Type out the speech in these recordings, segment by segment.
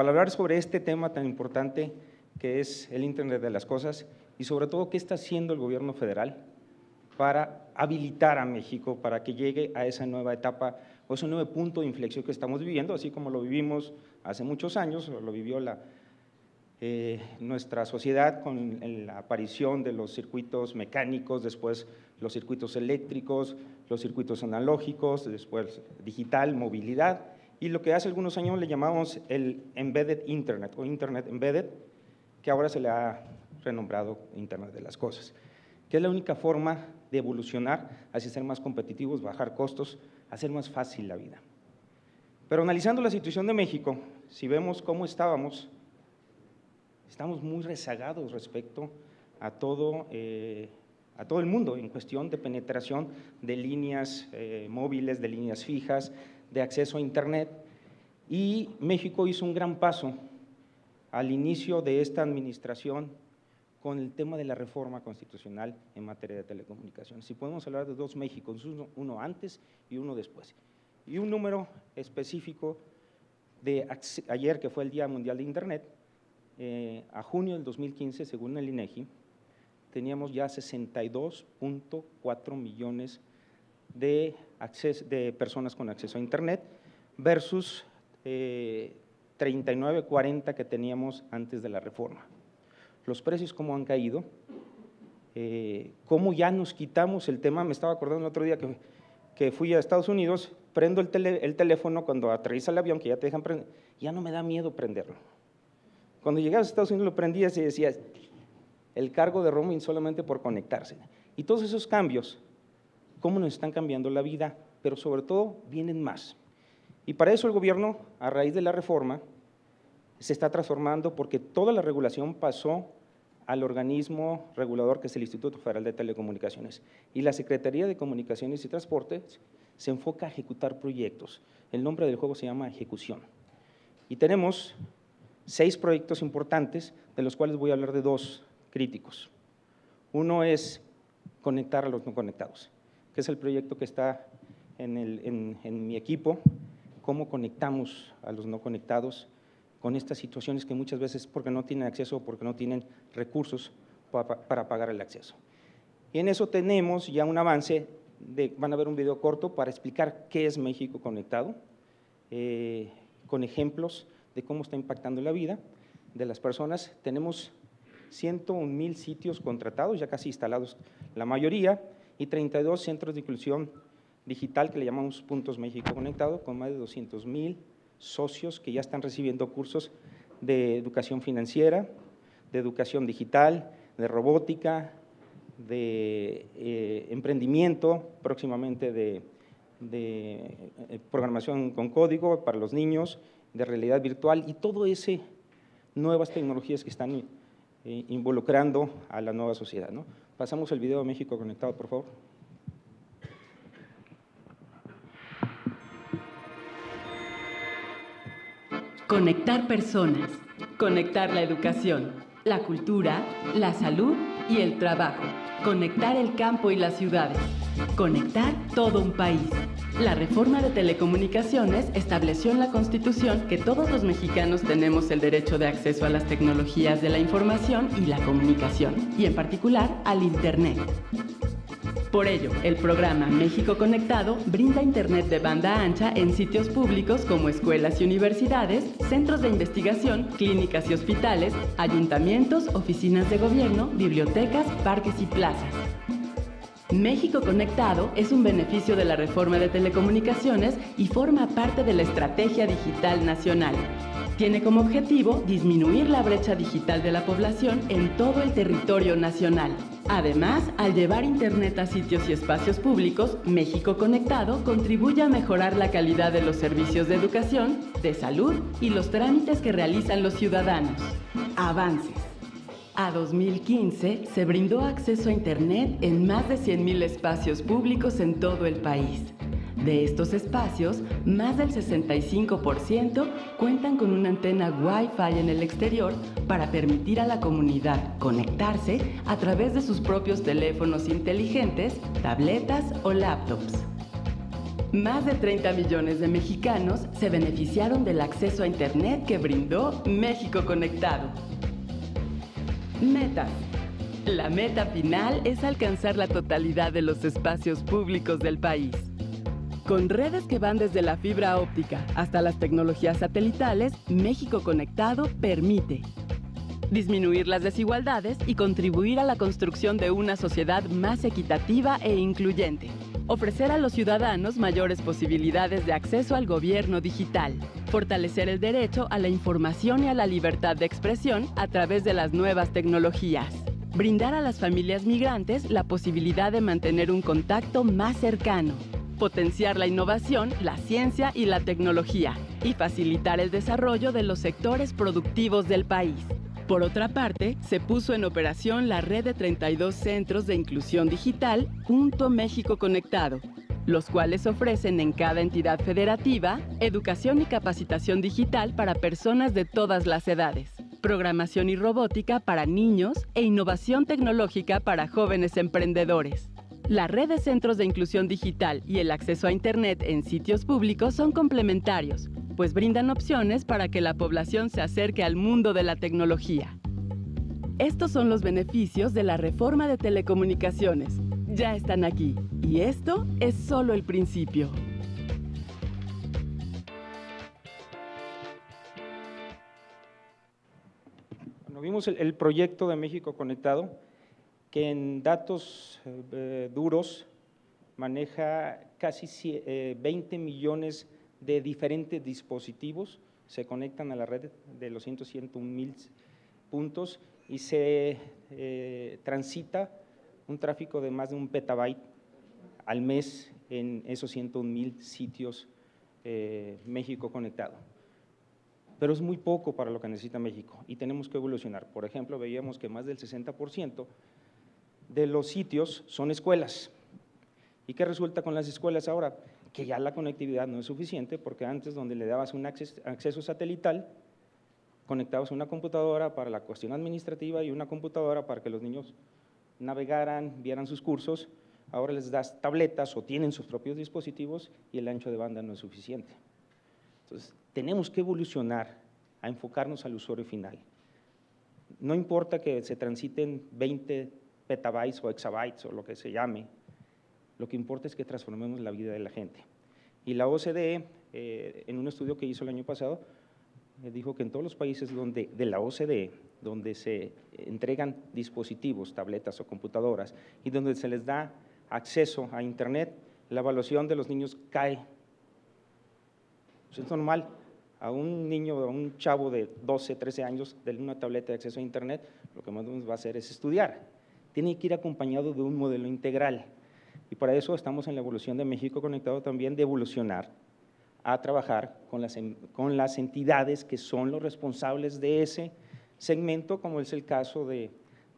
para hablar sobre este tema tan importante que es el Internet de las Cosas y sobre todo qué está haciendo el gobierno federal para habilitar a México para que llegue a esa nueva etapa o ese nuevo punto de inflexión que estamos viviendo, así como lo vivimos hace muchos años, lo vivió nuestra sociedad con la aparición de los circuitos mecánicos, después los circuitos eléctricos, los circuitos analógicos, después digital, movilidad, y lo que hace algunos años le llamamos el Embedded Internet o Internet Embedded, que ahora se le ha renombrado Internet de las Cosas, que es la única forma de evolucionar hacia ser más competitivos, bajar costos, hacer más fácil la vida. Pero analizando la situación de México, si vemos cómo estamos muy rezagados respecto a todo el mundo en cuestión de penetración de líneas móviles, de líneas fijas, de acceso a Internet, y México hizo un gran paso al inicio de esta administración con el tema de la reforma constitucional en materia de telecomunicaciones. Si podemos hablar de dos Méxicos, uno antes y uno después. Y un número específico de ayer, que fue el Día Mundial de Internet, a junio del 2015, según el INEGI, teníamos ya 62.4 millones de personas con acceso a Internet versus 39-40 que teníamos antes de la reforma. Los precios cómo han caído, cómo ya nos quitamos el tema. Me estaba acordando el otro día que fui a Estados Unidos, prendo el teléfono cuando aterriza el avión, que ya te dejan prender, ya no me da miedo prenderlo. Cuando llegabas a Estados Unidos lo prendías y decías, el cargo de roaming solamente por conectarse. Y todos esos cambios, cómo nos están cambiando la vida, pero sobre todo vienen más. Y para eso el gobierno, a raíz de la reforma, se está transformando porque toda la regulación pasó al organismo regulador que es el Instituto Federal de Telecomunicaciones. Y la Secretaría de Comunicaciones y Transportes se enfoca a ejecutar proyectos. El nombre del juego se llama ejecución. Y tenemos 6 proyectos importantes, de los cuales voy a hablar de 2 críticos. Uno es conectar a los no conectados, que es el proyecto que está en mi equipo, cómo conectamos a los no conectados con estas situaciones que muchas veces porque no tienen acceso o porque no tienen recursos para pagar el acceso. Y en eso tenemos ya un avance, van a ver un video corto para explicar qué es México Conectado, con ejemplos de cómo está impactando la vida de las personas. Tenemos 101,000 sitios contratados, ya casi instalados la mayoría, y 32 centros de inclusión digital que le llamamos Puntos México Conectado, con más de 200,000 socios que ya están recibiendo cursos de educación financiera, de educación digital, de robótica, de emprendimiento, próximamente de programación con código para los niños, de realidad virtual y todo ese nuevas tecnologías que están involucrando a la nueva sociedad, ¿no? Pasamos el video de México Conectado, por favor. Conectar personas, conectar la educación, la cultura, la salud y el trabajo, conectar el campo y las ciudades, conectar todo un país. La reforma de telecomunicaciones estableció en la Constitución que todos los mexicanos tenemos el derecho de acceso a las tecnologías de la información y la comunicación, y en particular al Internet. Por ello, el programa México Conectado brinda Internet de banda ancha en sitios públicos como escuelas y universidades, centros de investigación, clínicas y hospitales, ayuntamientos, oficinas de gobierno, bibliotecas, parques y plazas. México Conectado es un beneficio de la reforma de telecomunicaciones y forma parte de la Estrategia Digital Nacional. Tiene como objetivo disminuir la brecha digital de la población en todo el territorio nacional. Además, al llevar Internet a sitios y espacios públicos, México Conectado contribuye a mejorar la calidad de los servicios de educación, de salud y los trámites que realizan los ciudadanos. Avances. A 2015 se brindó acceso a Internet en más de 100,000 espacios públicos en todo el país. De estos espacios, más del 65% cuentan con una antena Wi-Fi en el exterior para permitir a la comunidad conectarse a través de sus propios teléfonos inteligentes, tabletas o laptops. Más de 30 millones de mexicanos se beneficiaron del acceso a Internet que brindó México Conectado. Metas. La meta final es alcanzar la totalidad de los espacios públicos del país. Con redes que van desde la fibra óptica hasta las tecnologías satelitales, México Conectado permite disminuir las desigualdades y contribuir a la construcción de una sociedad más equitativa e incluyente. Ofrecer a los ciudadanos mayores posibilidades de acceso al gobierno digital. Fortalecer el derecho a la información y a la libertad de expresión a través de las nuevas tecnologías. Brindar a las familias migrantes la posibilidad de mantener un contacto más cercano. Potenciar la innovación, la ciencia y la tecnología. Y facilitar el desarrollo de los sectores productivos del país. Por otra parte, se puso en operación la red de 32 centros de inclusión digital Punto México Conectado, los cuales ofrecen en cada entidad federativa educación y capacitación digital para personas de todas las edades, programación y robótica para niños e innovación tecnológica para jóvenes emprendedores. La red de centros de inclusión digital y el acceso a Internet en sitios públicos son complementarios, pues brindan opciones para que la población se acerque al mundo de la tecnología. Estos son los beneficios de la reforma de telecomunicaciones. Ya están aquí, y esto es solo el principio. Bueno, vimos el proyecto de México Conectado, que en datos duros maneja casi 20 millones de diferentes dispositivos, se conectan a la red de los 101,000 puntos y se transita un tráfico de más de 1 petabyte al mes en esos 101,000 sitios México Conectado. Pero es muy poco para lo que necesita México y tenemos que evolucionar. Por ejemplo, veíamos que más del 60% de los sitios son escuelas. ¿Y qué resulta con las escuelas ahora? Que ya la conectividad no es suficiente, porque antes, donde le dabas un acceso satelital, conectabas una computadora para la cuestión administrativa y una computadora para que los niños navegaran, vieran sus cursos. Ahora les das tabletas o tienen sus propios dispositivos y el ancho de banda no es suficiente. Entonces, tenemos que evolucionar a enfocarnos al usuario final. No importa que se transiten 20 petabytes o exabytes o lo que se llame, lo que importa es que transformemos la vida de la gente. Y la OCDE, en un estudio que hizo el año pasado, dijo que en todos los países de la OCDE, donde se entregan dispositivos, tabletas o computadoras, y donde se les da acceso a Internet, la evaluación de los niños cae. Es normal. A un niño, a un chavo de 12, 13 años, de una tableta de acceso a Internet, lo que más va a hacer es estudiar. Tiene que ir acompañado de un modelo integral. Y para eso estamos en la evolución de México Conectado también, de evolucionar a trabajar con las entidades que son los responsables de ese segmento, como es el caso de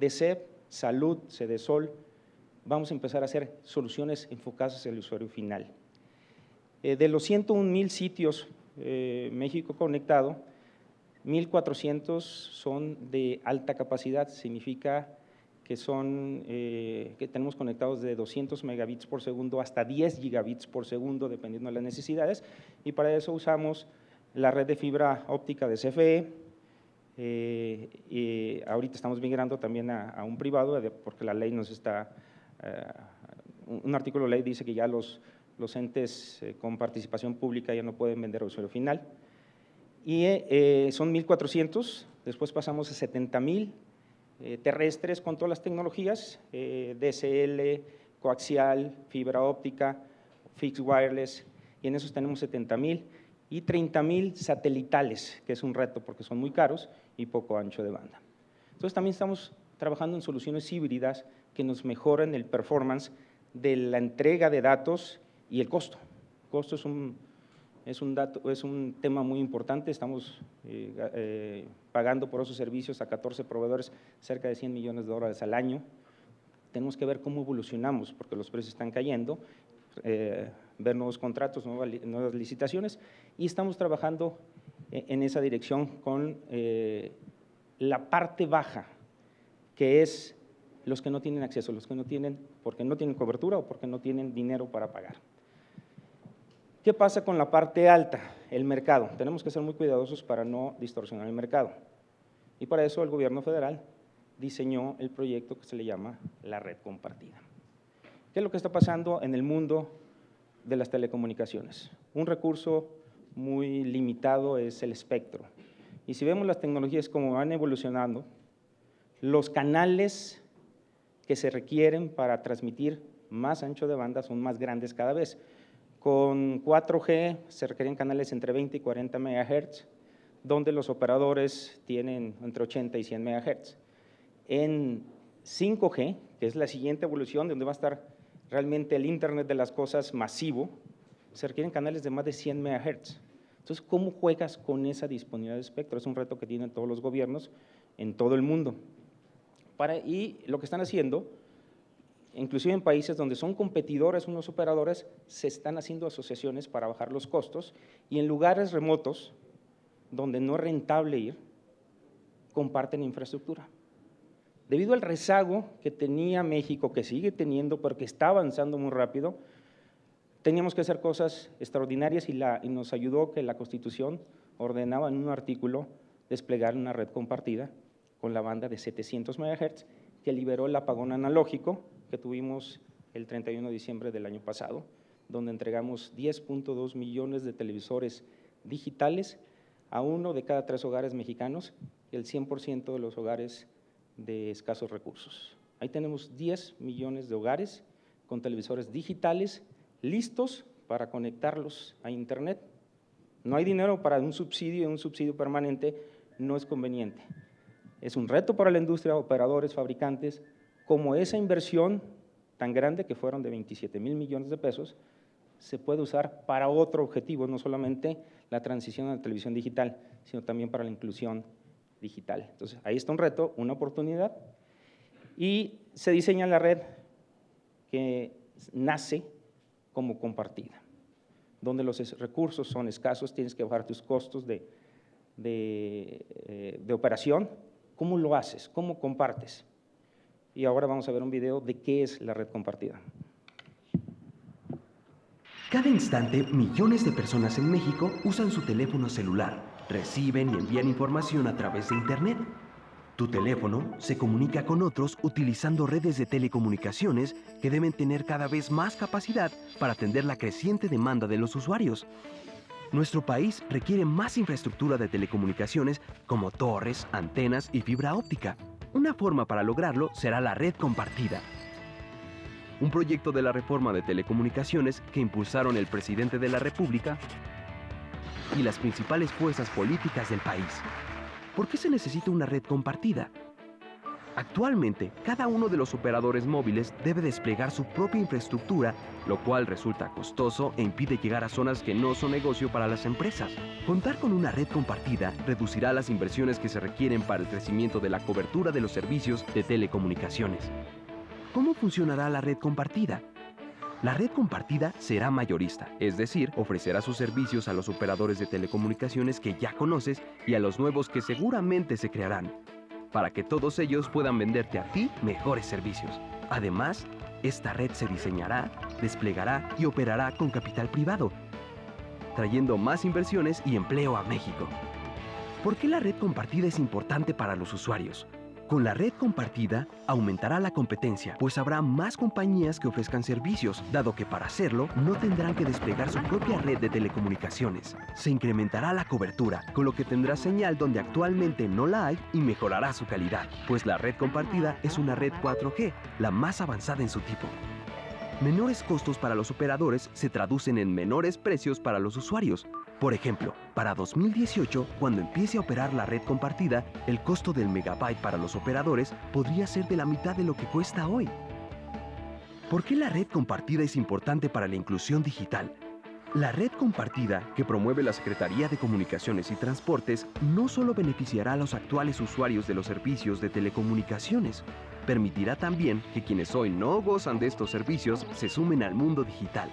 CEP, Salud, Cedesol. Vamos a empezar a hacer soluciones enfocadas hacia el usuario final. De los 101,000 sitios México Conectado, 1,400 son de alta capacidad, significa que que tenemos conectados de 200 megabits por segundo hasta 10 gigabits por segundo, dependiendo de las necesidades, y para eso usamos la red de fibra óptica de CFE, y ahorita estamos migrando también a un privado, porque la ley nos está, un artículo de ley dice que ya los entes con participación pública ya no pueden vender a usuario final, y son 1,400, después pasamos a 70,000, terrestres con todas las tecnologías, DSL, coaxial, fibra óptica, fixed wireless, y en esos tenemos 70,000 y 30,000 satelitales, que es un reto porque son muy caros y poco ancho de banda. Entonces también estamos trabajando en soluciones híbridas que nos mejoren el performance de la entrega de datos y el costo. El costo es un tema muy importante. Estamos pagando por esos servicios a 14 proveedores cerca de $100 millones al año. Tenemos que ver cómo evolucionamos, porque los precios están cayendo, ver nuevos contratos, nuevas licitaciones, y estamos trabajando en esa dirección con la parte baja, que es los que no tienen acceso, los que no tienen, porque no tienen cobertura o porque no tienen dinero para pagar. ¿Qué pasa con la parte alta? El mercado. Tenemos que ser muy cuidadosos para no distorsionar el mercado. Y para eso el gobierno federal diseñó el proyecto que se le llama la red compartida. ¿Qué es lo que está pasando en el mundo de las telecomunicaciones? Un recurso muy limitado es el espectro. Y si vemos las tecnologías como van evolucionando, los canales que se requieren para transmitir más ancho de banda son más grandes cada vez. Con 4G se requieren canales entre 20 y 40 MHz, donde los operadores tienen entre 80 y 100 MHz. En 5G, que es la siguiente evolución, donde va a estar realmente el Internet de las cosas masivo, se requieren canales de más de 100 MHz. Entonces, ¿cómo juegas con esa disponibilidad de espectro? Es un reto que tienen todos los gobiernos en todo el mundo. Y lo que están haciendo, inclusive en países donde son competidores unos operadores, se están haciendo asociaciones para bajar los costos y en lugares remotos, donde no es rentable ir, comparten infraestructura. Debido al rezago que tenía México, que sigue teniendo, pero que está avanzando muy rápido, teníamos que hacer cosas extraordinarias y nos ayudó que la Constitución ordenaba en un artículo desplegar una red compartida con la banda de 700 MHz que liberó el apagón analógico que tuvimos el 31 de diciembre del año pasado, donde entregamos 10.2 millones de televisores digitales a 1 de cada 3 hogares mexicanos y el 100% de los hogares de escasos recursos. Ahí tenemos 10 millones de hogares con televisores digitales listos para conectarlos a Internet. No hay dinero para un subsidio permanente no es conveniente. Es un reto para la industria, operadores, fabricantes, como esa inversión tan grande que fueron de 27,000 millones de pesos, se puede usar para otro objetivo, no solamente la transición a la televisión digital, sino también para la inclusión digital. Entonces, ahí está un reto, una oportunidad, y se diseña la red que nace como compartida, donde los recursos son escasos, tienes que bajar tus costos de operación. ¿Cómo lo haces? ¿Cómo compartes? Y ahora vamos a ver un video de qué es la red compartida. Cada instante, millones de personas en México usan su teléfono celular, reciben y envían información a través de Internet. Tu teléfono se comunica con otros utilizando redes de telecomunicaciones que deben tener cada vez más capacidad para atender la creciente demanda de los usuarios. Nuestro país requiere más infraestructura de telecomunicaciones como torres, antenas y fibra óptica. Una forma para lograrlo será la red compartida. Un proyecto de la reforma de telecomunicaciones que impulsaron el presidente de la República y las principales fuerzas políticas del país. ¿Por qué se necesita una red compartida? Actualmente, cada uno de los operadores móviles debe desplegar su propia infraestructura, lo cual resulta costoso e impide llegar a zonas que no son negocio para las empresas. Contar con una red compartida reducirá las inversiones que se requieren para el crecimiento de la cobertura de los servicios de telecomunicaciones. ¿Cómo funcionará la red compartida? La red compartida será mayorista, es decir, ofrecerá sus servicios a los operadores de telecomunicaciones que ya conoces y a los nuevos que seguramente se crearán, para que todos ellos puedan venderte a ti mejores servicios. Además, esta red se diseñará, desplegará y operará con capital privado, trayendo más inversiones y empleo a México. ¿Por qué la red compartida es importante para los usuarios? Con la red compartida aumentará la competencia, pues habrá más compañías que ofrezcan servicios, dado que para hacerlo no tendrán que desplegar su propia red de telecomunicaciones. Se incrementará la cobertura, con lo que tendrá señal donde actualmente no la hay y mejorará su calidad, pues la red compartida es una red 4G, la más avanzada en su tipo. Menores costos para los operadores se traducen en menores precios para los usuarios. Por ejemplo, para 2018, cuando empiece a operar la red compartida, el costo del megabyte para los operadores podría ser de la mitad de lo que cuesta hoy. ¿Por qué la red compartida es importante para la inclusión digital? La red compartida, que promueve la Secretaría de Comunicaciones y Transportes, no solo beneficiará a los actuales usuarios de los servicios de telecomunicaciones, permitirá también que quienes hoy no gozan de estos servicios se sumen al mundo digital.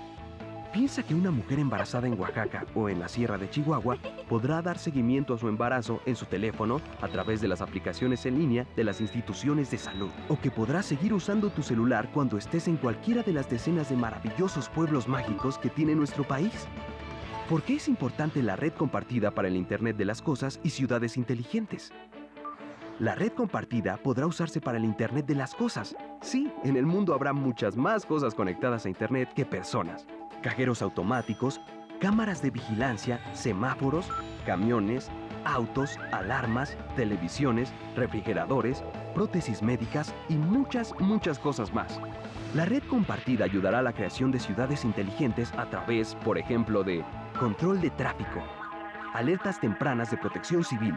Piensa que una mujer embarazada en Oaxaca o en la Sierra de Chihuahua podrá dar seguimiento a su embarazo en su teléfono a través de las aplicaciones en línea de las instituciones de salud, o que podrás seguir usando tu celular cuando estés en cualquiera de las decenas de maravillosos pueblos mágicos que tiene nuestro país. ¿Por qué es importante la red compartida para el Internet de las cosas y ciudades inteligentes? La red compartida podrá usarse para el Internet de las cosas. Sí, en el mundo habrá muchas más cosas conectadas a Internet que personas. Cajeros automáticos, cámaras de vigilancia, semáforos, camiones, autos, alarmas, televisiones, refrigeradores, prótesis médicas y muchas cosas más. La red compartida ayudará a la creación de ciudades inteligentes a través, por ejemplo, de control de tráfico, alertas tempranas de protección civil,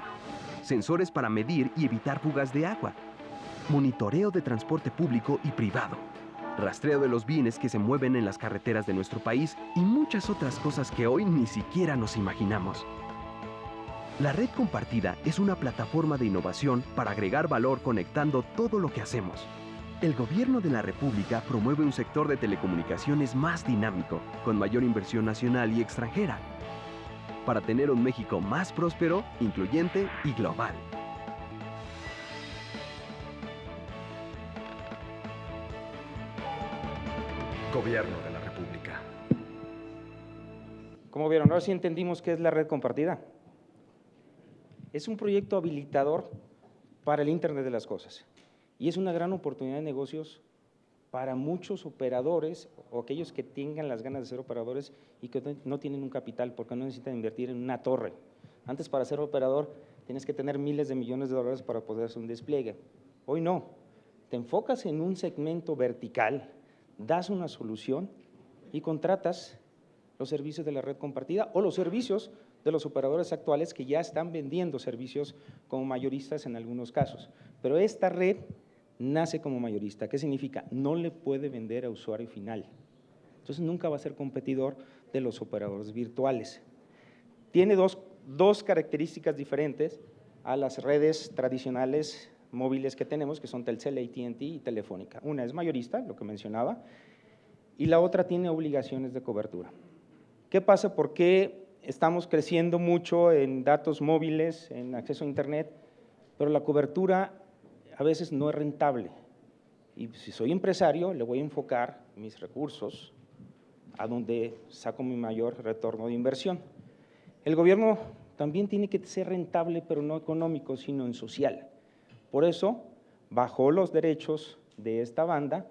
sensores para medir y evitar fugas de agua, monitoreo de transporte público y privado, rastreo de los bienes que se mueven en las carreteras de nuestro país y muchas otras cosas que hoy ni siquiera nos imaginamos. La red compartida es una plataforma de innovación para agregar valor conectando todo lo que hacemos. El Gobierno de la República promueve un sector de telecomunicaciones más dinámico, con mayor inversión nacional y extranjera, para tener un México más próspero, incluyente y global. Gobierno de la República. Como vieron, ahora sí entendimos qué es la red compartida. Es un proyecto habilitador para el Internet de las cosas y es una gran oportunidad de negocios para muchos operadores o aquellos que tengan las ganas de ser operadores y que no tienen un capital porque no necesitan invertir en una torre. Antes, para ser operador tienes que tener miles de millones de dólares para poder hacer un despliegue. Hoy no, te enfocas en un segmento vertical, das una solución y contratas los servicios de la red compartida o los servicios de los operadores actuales que ya están vendiendo servicios como mayoristas en algunos casos. Pero esta red nace como mayorista. ¿Qué significa? No le puede vender a usuario final. Entonces nunca va a ser competidor de los operadores virtuales. Tiene dos características diferentes a las redes tradicionales móviles que tenemos, que son Telcel, AT&T y Telefónica. Una es mayorista, lo que mencionaba, y la otra tiene obligaciones de cobertura. ¿Qué pasa? ¿Por qué estamos creciendo mucho en datos móviles, en acceso a Internet, pero la cobertura a veces no es rentable? Y si soy empresario, le voy a enfocar mis recursos a donde saco mi mayor retorno de inversión. El gobierno también tiene que ser rentable, pero no económico, sino en social. Por eso bajó los derechos de esta banda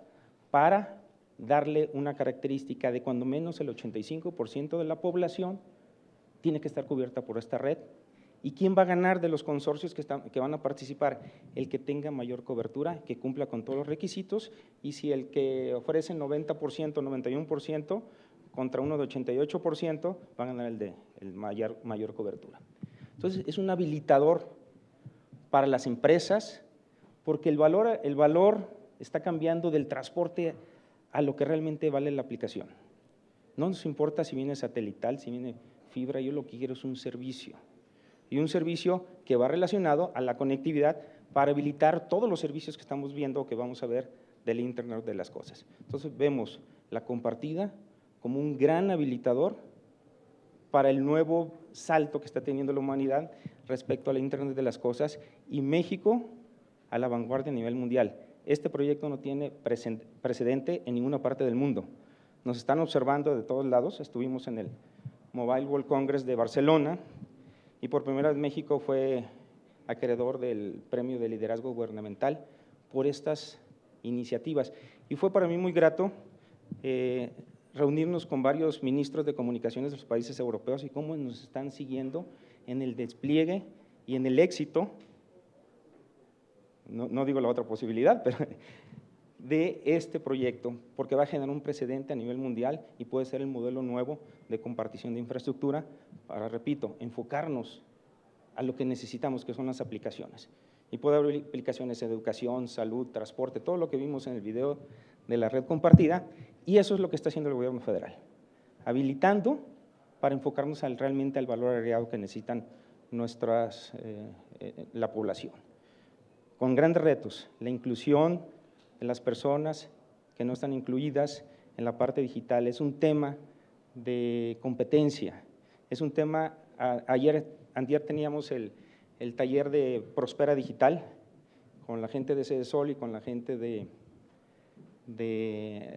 para darle una característica de cuando menos el 85% de la población tiene que estar cubierta por esta red. ¿Y quién va a ganar de los consorcios que van a participar? El que tenga mayor cobertura, que cumpla con todos los requisitos, y si el que ofrece 90%, 91% contra uno de 88%, va a ganar el de mayor cobertura. Entonces, es un habilitador para las empresas, porque el valor está cambiando del transporte a lo que realmente vale la aplicación. No nos importa si viene satelital, si viene fibra, yo lo que quiero es un servicio. Y un servicio que va relacionado a la conectividad para habilitar todos los servicios que estamos viendo o que vamos a ver del Internet de las cosas. Entonces vemos la compartida como un gran habilitador para el nuevo salto que está teniendo la humanidad respecto al Internet de las cosas y México a la vanguardia a nivel mundial. Este proyecto no tiene precedente en ninguna parte del mundo. Nos están observando de todos lados, estuvimos en el Mobile World Congress de Barcelona y por primera vez México fue acreedor del Premio de Liderazgo Gubernamental por estas iniciativas. Y fue para mí muy grato reunirnos con varios ministros de comunicaciones de los países europeos y cómo nos están siguiendo en el despliegue y en el éxito, no digo la otra posibilidad, pero de este proyecto, porque va a generar un precedente a nivel mundial y puede ser el modelo nuevo de compartición de infraestructura para, repito, enfocarnos a lo que necesitamos, que son las aplicaciones. Y puede haber aplicaciones en educación, salud, transporte, todo lo que vimos en el video de la red compartida, y eso es lo que está haciendo el gobierno federal, habilitando para enfocarnos realmente al valor agregado que necesitan la población. Con grandes retos, la inclusión de las personas que no están incluidas en la parte digital, es un tema de competencia, es un tema, antier teníamos el taller de Prospera Digital con la gente de CEDESOL y con la gente de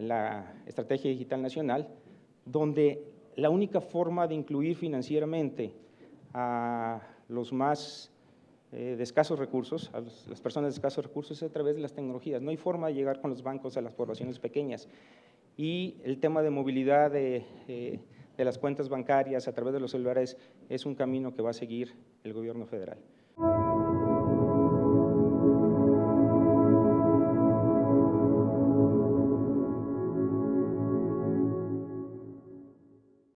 la Estrategia Digital Nacional, donde la única forma de incluir financieramente a los más de escasos recursos, a las personas de escasos recursos, es a través de las tecnologías. No hay forma de llegar con los bancos a las poblaciones pequeñas. Y el tema de movilidad de las cuentas bancarias a través de los celulares es un camino que va a seguir el gobierno federal.